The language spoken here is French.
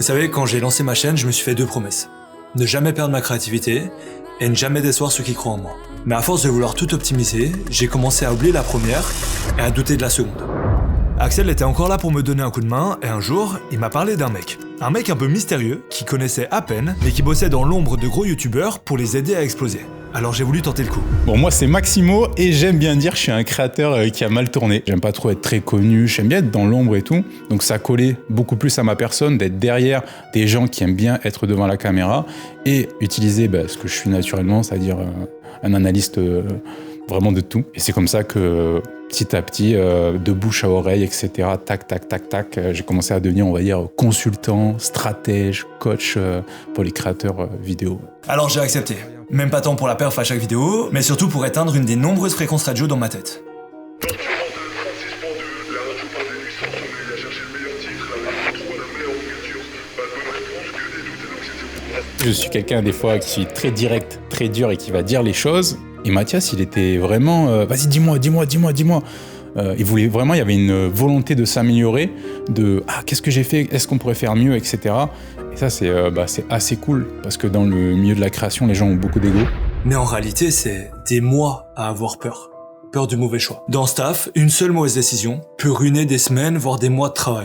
savez, quand j'ai lancé ma chaîne, je me suis fait 2 promesses. Ne jamais perdre ma créativité et ne jamais décevoir ceux qui croient en moi. Mais à force de vouloir tout optimiser, j'ai commencé à oublier la première et à douter de la seconde. Axel était encore là pour me donner un coup de main et un jour, il m'a parlé d'un mec. Un mec un peu mystérieux, qui connaissait à peine, mais qui bossait dans l'ombre de gros youtubeurs pour les aider à exploser. Alors j'ai voulu tenter le coup. Bon, moi c'est Maximo et j'aime bien dire que je suis un créateur qui a mal tourné. J'aime pas trop être très connu, j'aime bien être dans l'ombre et tout. Donc ça collait beaucoup plus à ma personne d'être derrière des gens qui aiment bien être devant la caméra et utiliser ce que je suis naturellement, c'est-à-dire un analyste vraiment de tout. Et c'est comme ça que petit à petit, de bouche à oreille, etc., tac, j'ai commencé à devenir, on va dire, consultant, stratège, coach pour les créateurs vidéo. Alors j'ai accepté. Même pas tant pour la perf à chaque vidéo, mais surtout pour éteindre une des nombreuses fréquences radio dans ma tête. Je suis quelqu'un des fois qui est très direct, très dur et qui va dire les choses. Et Mathias, il était vraiment, vas-y, dis-moi. Il voulait vraiment, il y avait une volonté de s'améliorer, de qu'est-ce que j'ai fait, est-ce qu'on pourrait faire mieux, etc. Et ça, c'est assez cool parce que dans le milieu de la création, les gens ont beaucoup d'ego. Mais en réalité, c'est des mois à avoir peur. Peur du mauvais choix. Dans ce taf, une seule mauvaise décision peut ruiner des semaines, voire des mois de travail.